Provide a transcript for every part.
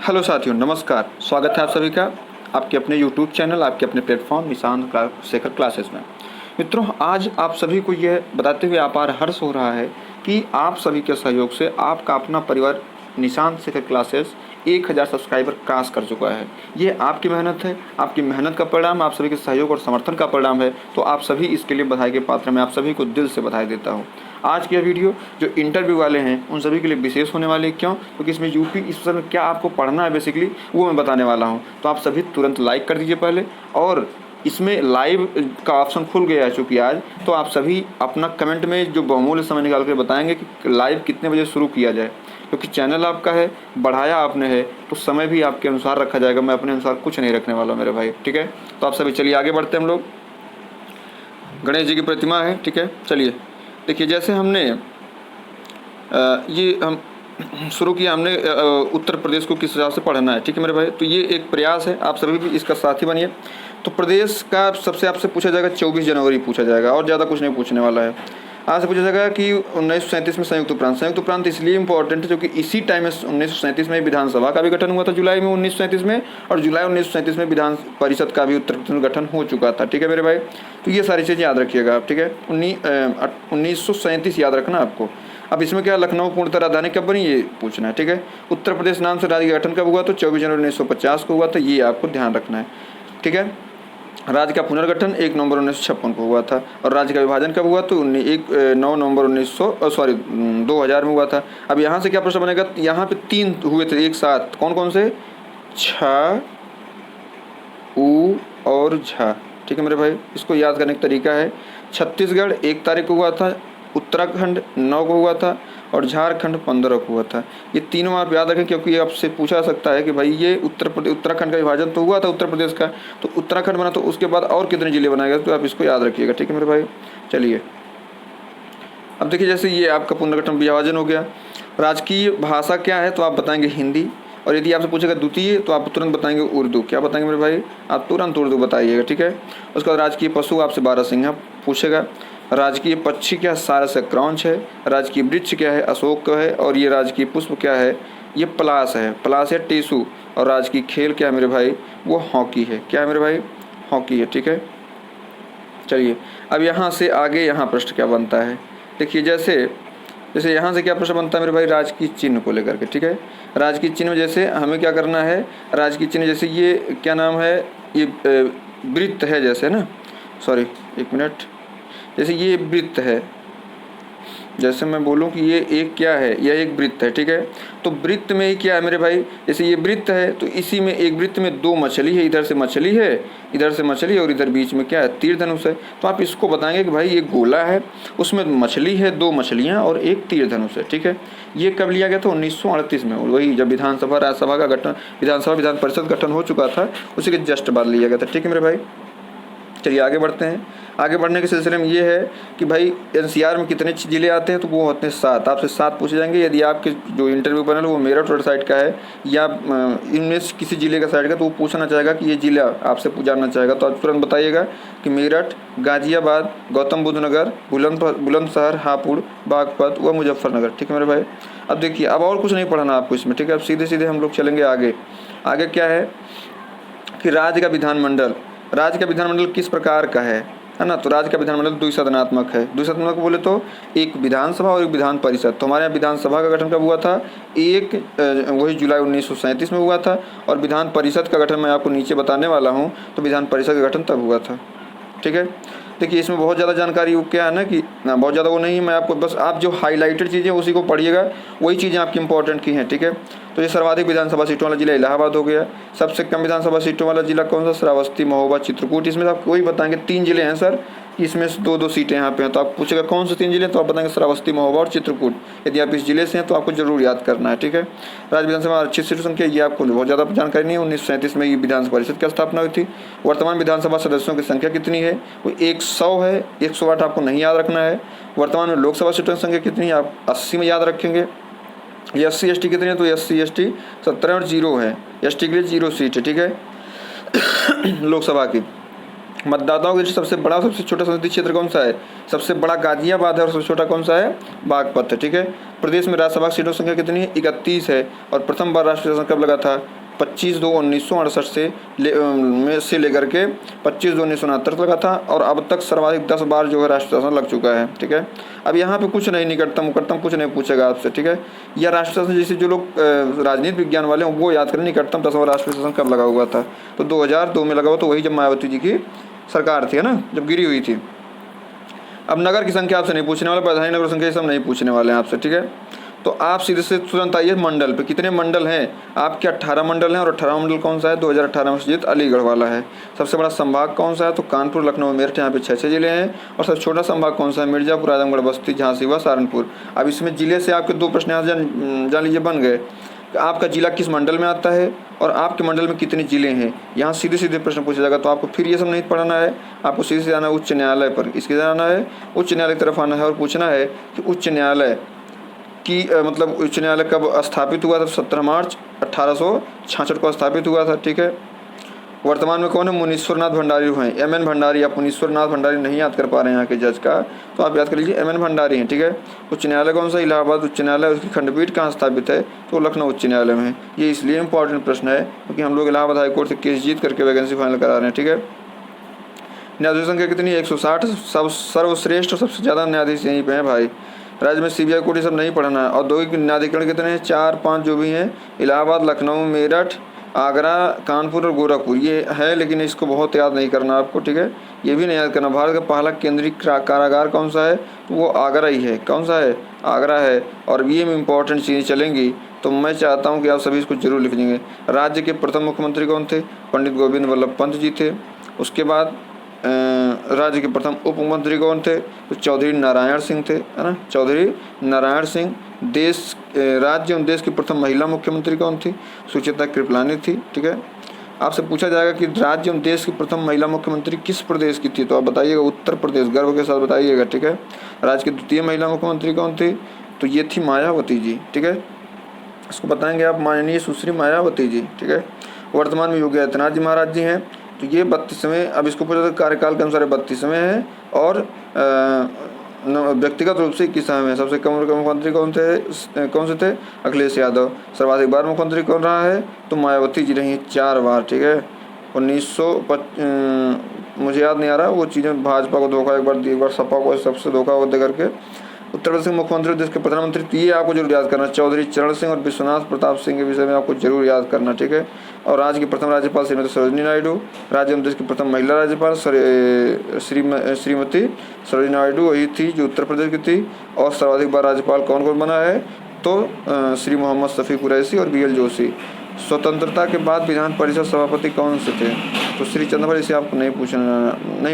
Hello साथियों, नमस्कार। स्वागत है आप सभी का आपके अपने यूट्यूब चैनल, आपके अपने प्लेटफॉर्म निशांत शेखर क्लासेस में। मित्रों, आज आप सभी को यह बताते हुए अपार हर्ष हो रहा है कि आप सभी के सहयोग से आपका अपना परिवार Nishant Shekhar classes 1000 subscriber cross कर चुका है। ये आपकी मेहनत है, आपकी मेहनत का परिणाम, आप सभी के सहयोग और समर्थन का परिणाम है। तो आप सभी इसके लिए बधाई के पात्र। मैं आप सभी को दिल से बधाई देता हूँ। आज की यह वीडियो जो इंटरव्यू वाले हैं उन सभी के लिए विशेष होने वाली है। क्यों? क्योंकि इसमें यूपी इस समय क्या आपको पढ़ना है बेसिकली वो मैं बताने वाला हूँ। तो आप सभी तुरंत लाइक कर दीजिए पहले, और इसमें लाइव का ऑप्शन खुल गया है चूँकि आज, तो आप सभी अपना कमेंट में जो बहुमूल्य समय निकाल कर बताएंगे कि लाइव कितने बजे शुरू किया जाए। क्योंकि चैनल आपका है, बढ़ाया आपने है, तो समय भी आपके अनुसार रखा जाएगा। मैं अपने अनुसार कुछ नहीं रखने वाला मेरे भाई, ठीक है। तो आप सभी चलिए आगे बढ़ते हैं। हम लोग गणेश जी की प्रतिमा है, ठीक है। चलिए देखिए, जैसे हमने ये हम शुरू किया, हमने उत्तर प्रदेश को किस हिसाब से पढ़ना है, ठीक है मेरे भाई। तो ये एक प्रयास है, आप सभी भी इसका साथी बनिए। तो प्रदेश का सबसे आपसे पूछा जाएगा 24 जनवरी पूछा जाएगा, और ज़्यादा कुछ नहीं पूछने वाला है। आज से पूछा जाएगा कि 1937 में संयुक्त प्रांत इसलिए इंपॉर्टेंट है क्योंकि इसी टाइम में 1937 में विधानसभा का भी गठन हुआ था, जुलाई में 1937 में, और जुलाई 1937 में विधान परिषद का भी उत्तर प्रदेश में गठन हो चुका था, ठीक है मेरे भाई। तो ये सारी चीज़ें याद रखिएगा आप, ठीक है। 1937 याद रखना आपको। अब इसमें क्या, लखनऊ पूर्णतः राजधानी कब बनी ये पूछना है, ठीक है। उत्तर प्रदेश नाम से राज्य का गठन कब हुआ, तो 24 जनवरी 1950 को हुआ था, ये आपको ध्यान रखना है, ठीक है। राज्य का पुनर्गठन 1 नवंबर 1956 को हुआ था, और राज्य का विभाजन कब हुआ, तो 9 नवंबर 2000 में हुआ था। अब यहाँ से क्या प्रश्न बनेगा, यहाँ पे 3 हुए थे एक साथ, कौन कौन से, छ, उ और झ, ठीक है मेरे भाई। इसको याद करने का तरीका है, छत्तीसगढ़ 1 तारीख को हुआ था, उत्तराखंड 9 को हुआ था, और झारखंड 15 को हुआ था। ये तीनों आप याद रखें, क्योंकि आपसे पूछा सकता है कि भाई ये उत्तराखंड का विभाजन तो हुआ था उत्तर प्रदेश का, तो उत्तराखंड बना, तो उसके बाद और कितने जिले बनाए गए, तो आप इसको याद रखिएगा, ठीक है मेरे भाई। चलिए अब देखिए, जैसे ये आपका पुनर्गठन विभाजन हो गया। राजकीय भाषा क्या है, तो आप बताएंगे हिंदी, और यदि आपसे पूछेगा द्वितीय तो आप तुरंत बताएंगे उर्दू। क्या बताएंगे मेरे भाई, आप तुरंत उर्दू बताइएगा, ठीक है। उसके बाद राजकीय पशु आपसे बारहसिंघा पूछेगा। राजकीय पक्षी क्या है, सारस है, क्रॉन्च है। राजकीय वृक्ष क्या है, अशोक है। और ये राजकीय पुष्प क्या है, ये पलाश है, पलाश है, टेसू। और राजकीय खेल क्या है मेरे भाई, वो हॉकी है। क्या है मेरे भाई, हॉकी है, ठीक है। चलिए अब यहाँ से आगे यहाँ प्रश्न क्या बनता है, देखिए जैसे यहाँ से क्या प्रश्न बनता है मेरे भाई, राजकीय चिन्ह को लेकर के, ठीक है। राजकीय चिन्ह जैसे हमें क्या करना है, राजकीय चिन्ह जैसे ये क्या नाम है, ये वृत्त है जैसे ना, सॉरी एक मिनट, जैसे ये वृत्त है, जैसे मैं बोलूँ कि ये एक क्या है, यह एक वृत्त है, ठीक है। तो वृत्त में ही क्या है मेरे भाई, जैसे ये वृत्त है तो इसी में एक वृत्त में 2 मछली है, इधर से मछली है, इधर से मछली, और इधर बीच में क्या है, तीर धनुष है। तो आप इसको बताएंगे कि भाई ये गोला है, उसमें मछली है, 2 मछलियाँ और एक तीर धनुष है, ठीक है। ये कब लिया गया था, 1938 में, वही जब विधानसभा राज्यसभा का गठन, विधानसभा विधान परिषद गठन हो चुका था, उसी के जस्ट बाद लिया गया था, ठीक है मेरे भाई। चलिए आगे बढ़ते हैं। आगे बढ़ने के सिलसिले में ये है कि भाई एनसीआर में कितने जिले आते हैं, तो वो होते हैं 7। आपसे 7 पूछे जाएंगे। यदि आपके जो इंटरव्यू पैनल वो मेरठ और साइड का है, या इनमें से किसी जिले का साइड का, तो वो पूछना चाहेगा कि ये जिला आपसे जानना चाहेगा, तो आप तुरंत बताइएगा कि मेरठ, गाजियाबाद, गौतम बुद्ध नगर, बुलंदशहर, हापुड़, बागपत व मुजफ्फरनगर, ठीक है मेरे भाई। अब देखिए, अब और कुछ नहीं पढ़ना आपको इसमें, ठीक है। अब सीधे सीधे हम लोग चलेंगे आगे। आगे क्या है कि राज्य का विधानमंडल किस प्रकार का है ना। तो राज्य का विधानमंडल द्विसदनात्मक है। द्विसदनात्मक बोले तो एक विधानसभा और एक विधान परिषद। तो हमारे यहाँ विधानसभा का गठन कब हुआ था, एक वही जुलाई 1937 में हुआ था, और विधान परिषद का गठन मैं आपको नीचे बताने वाला हूँ। तो विधान परिषद का गठन तब हुआ था, ठीक है। देखिए इसमें बहुत ज़्यादा जानकारी वो क्या है ना कि ना बहुत ज़्यादा वो नहीं है, मैं आपको बस आप जो हाईलाइटेड चीज़ें उसी को पढ़िएगा, वही चीज़ें आपकी इंपॉर्टेंट की हैं, ठीक है। तो ये सर्वाधिक विधानसभा सीटों वाला जिला इलाहाबाद हो गया। सबसे कम विधानसभा सीटों वाला जिला कौन सा, श्रावस्ती, महोबा, चित्रकूट। इसमें आप वही बताएंगे 3 जिले हैं सर, इसमें से 2-2 सीटें यहाँ पे हैं। तो आप पूछेगा कौन से 3 जिले, तो आप बताएंगे श्रावस्ती, महोबा और चित्रकूट। यदि आप इस जिले से हैं तो आपको जरूर याद करना है, ठीक है। राज्य विधानसभा आरक्षित सीटों संख्या ये आपको बहुत ज़्यादा जानकारी नहीं है। 1937 में ये विधान परिषद की स्थापना हुई थी। वर्तमान विधानसभा सदस्यों की संख्या कितनी है, वो 100 है। 108 आपको नहीं याद रखना है। वर्तमान में लोकसभा सीटों की संख्या कितनी है, आप 80 में याद रखेंगे। ये SC/ST कितनी है, तो SC/ST 17 और 0 है। ST के लिए 0 सीट है, ठीक है लोकसभा की। मतदाताओं के सबसे बड़ा और सबसे छोटा संसदीय क्षेत्र कौन सा है? सबसे बड़ा गाजियाबाद है और सबसे छोटा कौन सा है? बागपत है। ठीक है। प्रदेश में राज्यसभा सीटों की संख्या कितनी है? 31 है। और प्रथम बार राष्ट्रीय शासन कब लगा था? 25/2/1968 से लेकर के 25/2/1969 तक लगा था। और अब तक सर्वाधिक 10 बार जो है राष्ट्रीय शासन लग चुका है। ठीक है। अब यहाँ पे कुछ नहीं, निकटतम उकटतम कुछ नहीं पूछेगा आपसे। ठीक है। या राष्ट्रीय शासन जैसे जो लोग राजनीति विज्ञान वाले हैं वो याद करें, निकटतम 10वां राष्ट्रीय शासन कब लगा हुआ था? तो 2002 में लगा हुआ, तो वही जब मायावती जी की सरकार थी, है ना, जब गिरी हुई थी। अब नगर की संख्या आपसे नहीं पूछने वाले, राजधानी नगर की संख्या सब नहीं पूछने वाले हैं आपसे। ठीक है। तो आप सीधे से तुरंत आइए मंडल पे। कितने मंडल हैं आपके? 18 मंडल हैं। और 18 मंडल कौन सा है? 2018 में सृजित अलीगढ़ वाला है। सबसे बड़ा संभाग कौन सा है? तो कानपुर, लखनऊ, मेरठ, यहाँ पे 6 जिले हैं। और सबसे छोटा संभाग कौन सा है? मिर्जापुर, आजमगढ़, बस्ती, झांसी व सहारनपुर। अब इसमें जिले से आपके 2 प्रश्न यहाँ जान लीजिए बन गए। आपका जिला किस मंडल में आता है और आपके मंडल में कितने जिले हैं, यहाँ सीधे सीधे प्रश्न पूछा जाएगा। तो आपको फिर ये सब नहीं पढ़ना है, आपको सीधे से आना है उच्च न्यायालय पर। इसके जाना है उच्च न्यायालय की तरफ आना है और पूछना है कि उच्च न्यायालय की मतलब उच्च न्यायालय कब स्थापित हुआ था? 17 मार्च 1866 को स्थापित हुआ था। ठीक है। वर्तमान में कौन है? मुनीश्वरनाथ भंडारी हैं। एम.एन. भंडारी। आप मुनीश्वरनाथ भंडारी नहीं याद कर पा रहे हैं यहाँ के जज का, तो आप याद कर लीजिए एम.एन. भंडारी हैं। ठीक है। उच्च न्यायालय कौन सा? इलाहाबाद उच्च न्यायालय। उसकी खंडपीठ कहाँ स्थापित है? तो लखनऊ उच्च न्यायालय में है। ये इसलिए इंपॉर्टेंट प्रश्न है क्योंकि हम लोग इलाहाबाद हाईकोर्ट से केस जीत करके वैकेंसी फाइनल करा रहे हैं। ठीक है। न्यायाधीश संख्या कितनी है? 160। सब सर्वश्रेष्ठ और सबसे ज़्यादा न्यायाधीश यहीं पे हैं भाई। राज्य में सीबीआई कोर्ट ये सब नहीं पढ़ना है। औद्योगिक न्यायाधिकरण कितने हैं? 4, 5 जो भी हैं। इलाहाबाद, लखनऊ, मेरठ, आगरा, कानपुर और गोरखपुर ये है, लेकिन इसको बहुत याद नहीं करना आपको। ठीक है। ये भी नहीं याद करना। भारत का पहला केंद्रीय कारागार कौन सा है? तो वो आगरा ही है। कौन सा है? आगरा है। और ये में इंपॉर्टेंट चीज़ें चलेंगी, तो मैं चाहता हूँ कि आप सभी इसको जरूर लिख लेंगे। राज्य के प्रथम मुख्यमंत्री कौन थे? पंडित गोविंद वल्लभ पंत जी थे। उसके बाद राज्य के प्रथम उप मुख्यमंत्री कौन थे? तो चौधरी नारायण सिंह थे, है ना, चौधरी नारायण सिंह। राज्य एवं देश की प्रथम महिला मुख्यमंत्री कौन थी? सुचेता कृपलानी थी। ठीक है। आपसे पूछा जाएगा कि राज्य एवं देश की प्रथम महिला मुख्यमंत्री किस प्रदेश की थी? तो आप बताइएगा उत्तर प्रदेश, गर्व के साथ बताइएगा। ठीक है। राज्य की द्वितीय महिला मुख्यमंत्री कौन थी? तो ये थी मायावती जी। ठीक है। इसको बताएंगे आप, माननीय सुश्री मायावती जी। ठीक है। वर्तमान में योगी आदित्यनाथ जी महाराज जी हैं। तो ये 32वें, अब इसको पूछा तो कार्यकाल के अनुसार 32वें हैं और व्यक्तिगत रूप से 21वें हैं। सबसे कम मुख्यमंत्री कौन से थे? अखिलेश यादव। सर्वाधिक बार मुख्यमंत्री कौन रहा है? तो मायावती जी रही 4 बार। ठीक है। 1900 मुझे याद नहीं आ रहा वो चीज़ें, भाजपा को धोखा एक बार सपा को सबसे धोखा दे करके। उत्तर प्रदेश के मुख्यमंत्री, देश के प्रधानमंत्री, तो ये आपको जरूर याद करना। चौधरी चरण सिंह और विश्वनाथ प्रताप सिंह के विषय में आपको जरूर याद करना। ठीक है। और राज्य की प्रथम राज्यपाल श्रीमती सरोजिनी नायडू। राज्य एवं देश की प्रथम महिला राज्यपाल श्रीमती सरोजिनी नायडू वही थी जो उत्तर प्रदेश की थी। और सर्वाधिक बार राज्यपाल कौन बना है? तो श्री मोहम्मद शफी कुरैशी और BL जोशी। स्वतंत्रता के बाद विधान परिषद सभापति कौन से थे? तो श्री चंद्रभर। इसे आपको नहीं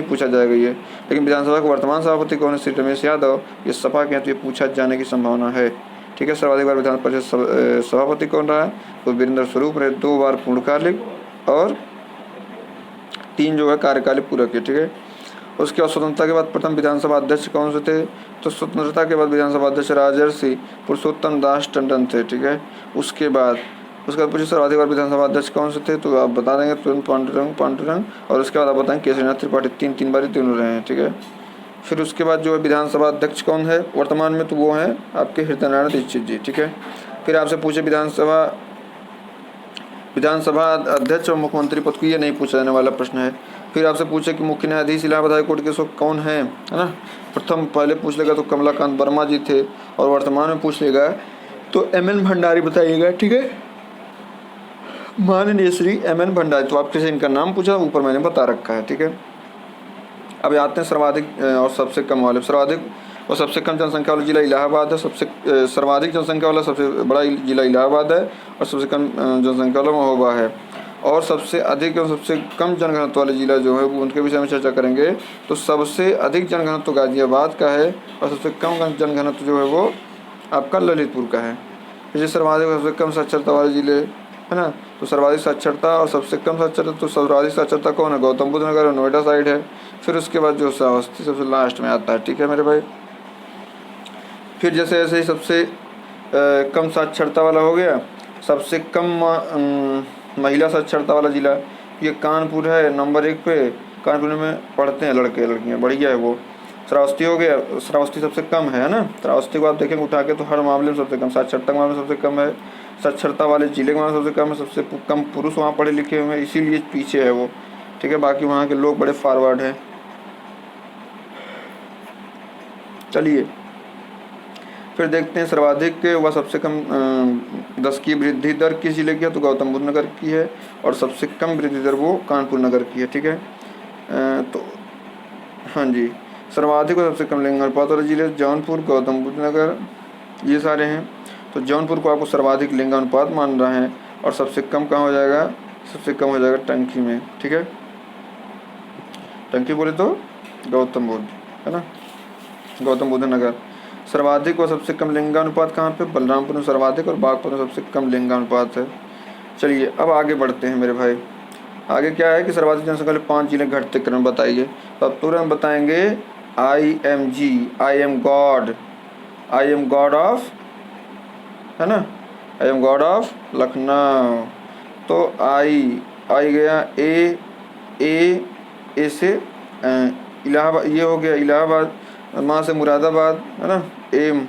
पूछा जाएगा ये। लेकिन विधानसभा के वर्तमान सभापति कौन है? श्री रमेश यादव। ये सपा के हैं तो ये पूछा जाने की संभावना है। ठीक है। सर्वाधिक बार विधान परिषद सभापति कौन रहा है? तो वीरेंद्र स्वरूप रहे, 2 बार पूर्णकालिक और 3 जो है कार्यकालिक पूरक है। ठीक है। उसके बाद स्वतंत्रता के बाद प्रथम विधानसभा अध्यक्ष कौन से थे? तो स्वतंत्रता के बाद विधानसभा अध्यक्ष राजर्षि पुरुषोत्तम दास टंडन थे। ठीक है। उसके बाद पूछिए सर्वाधिक बार विधानसभा अध्यक्ष कौन से थे? तो आप बता देंगे तुरंत पांडुरंग। और उसके बाद आप बताएंगे केसरीनाथ त्रिपाठी। 3 बार तीनों रहे हैं। ठीक है। फिर उसके बाद जो है विधानसभा अध्यक्ष कौन है वर्तमान में? तो वो हैं आपके हृदय नारायण दीक्षित जी। ठीक है। फिर आपसे पूछे विधानसभा अध्यक्ष और मुख्यमंत्री पद को, ये नहीं पूछा जाने वाला प्रश्न है। फिर आपसे पूछे कि मुख्य न्यायाधीश इलाहाबाद हाईकोर्ट के कौन है ना। प्रथम पहले पूछ लेगा तो कमलाकांत वर्मा जी थे। और वर्तमान में पूछ लेगा तो M.N. भंडारी बताइएगा। ठीक है। माननीय श्री M.N. भंडारी। तो आपके से इनका नाम पूछा, ऊपर मैंने बता रखा है। ठीक है। अब आते हैं सर्वाधिक और सबसे कम वाले। सर्वाधिक और सबसे कम जनसंख्या वाला जिला इलाहाबाद है। सर्वाधिक जनसंख्या वाला सबसे बड़ा जिला इलाहाबाद है और सबसे कम जनसंख्या वाला महोबा है। और सबसे अधिक और सबसे कम जनघनत्व वाले जिला जो है वो उनके विषय में चर्चा करेंगे। तो सबसे अधिक जनघनत्व गाजियाबाद का है और सबसे कम जनघनत्व जो है वो आपका ललितपुर का है। जैसे सर्वाधिक और सबसे कम साक्षरता वाले जिले है ना, तो सर्वाधिक साक्षरता और सबसे कम साक्षरता, तो सर्वाधिक साक्षरता कौन है? गौतम बुद्ध नगर और नोएडा साइड है। फिर उसके बाद जो श्रावस्ती सबसे लास्ट में आता है। ठीक है मेरे भाई। फिर जैसे ऐसे ही सबसे कम साक्षरता वाला हो गया, सबसे कम महिला साक्षरता वाला जिला ये कानपुर है नंबर 1 पे। कानपुर में पढ़ते हैं लड़के लड़कियाँ, बढ़िया है वो। श्रावस्ती हो गया, श्रावस्ती सबसे कम है ना। श्रावस्ती को आप देखेंगे उठा के तो हर मामले में सबसे कम, साक्षरता के मामले में सबसे कम है, साक्षरता वाले जिले के मामले में सबसे कम है, सबसे कम पुरुष वहाँ पढ़े लिखे हुए हैं, इसीलिए पीछे है वो, ठीक है। बाकी वहाँ के लोग बड़े फॉरवर्ड हैं। चलिए फिर देखते हैं सर्वाधिक व सबसे कम 10 की वृद्धि दर किस जिले की है, तो गौतम बुद्ध नगर की है, और सबसे कम वृद्धि दर वो कानपुर नगर की है, ठीक है। तो हाँ जी, सर्वाधिक और सबसे कम लिंगानुपात वाले जिले जौनपुर, गौतम बुद्ध नगर, ये सारे हैं। तो जौनपुर को आपको सर्वाधिक लिंगानुपात मान रहा है, और सबसे कम कहाँ हो जाएगा, सबसे कम हो जाएगा टंकी में, ठीक है। टंकी बोले तो गौतम बुद्ध है ना, गौतम बुद्ध नगर। सर्वाधिक और सबसे कम लिंगानुपात कहाँ पे, बलरामपुर में सर्वाधिक और बागपत में सबसे कम लिंगानुपात है। चलिए अब आगे बढ़ते हैं मेरे भाई। आगे क्या है कि सर्वाधिक जनसंख्या वाले 5 जिले घटते क्रम बताइए। तो अब तुरंत बताएंगे IMG, I am God of, है ना, I am God of Lucknow. तो आई गया ए से इलाहाबाद, ये हो गया इलाहाबाद, माँ से मुरादाबाद, है ना, एम।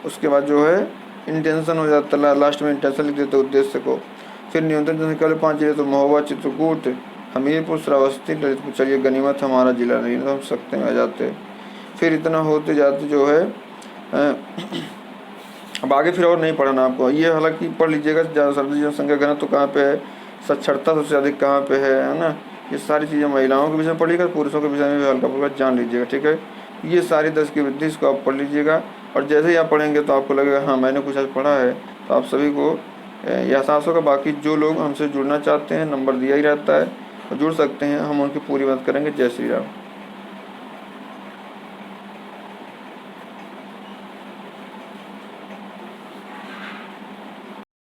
उसके बाद जो है इंटेंशन हो जाता है, लास्ट में इंटेंशन लिख देते उद्देश्य को। फिर न्यूनतम जनसंख्या वाले 5 जिले तो महोबा, चित्रकूट, हमीरपुर, श्रावस्ती, ललितपुर। चलिए गनीमत हमारा जिला नहीं, तो हम सकते में आ जाते। फिर इतना होते जाते जो है अब आगे फिर और नहीं पढ़ना आपको ये, हालांकि पढ़ लीजिएगा। सर्वाधिक जनसंख्या घनत्व तो कहाँ पे है, साक्षरता सबसे अधिक कहाँ पे है ना, ये सारी चीज़ें महिलाओं के विषय में पढ़िएगा, पुरुषों के विषय में भी हल्का फुल्का जान लीजिएगा, ठीक है। ये सारी 10 की वृद्धि, इसको आप पढ़ लीजिएगा, और जैसे ही आप पढ़ेंगे तो आपको लगेगा हाँ मैंने कुछ आज पढ़ा है। तो आप सभी को यह एहसास होगा। बाकी जो लोग हमसे जुड़ना चाहते हैं, नंबर दिया ही रहता है, और जुड़ सकते हैं, हम उनकी पूरी मदद करेंगे। जय श्री राम।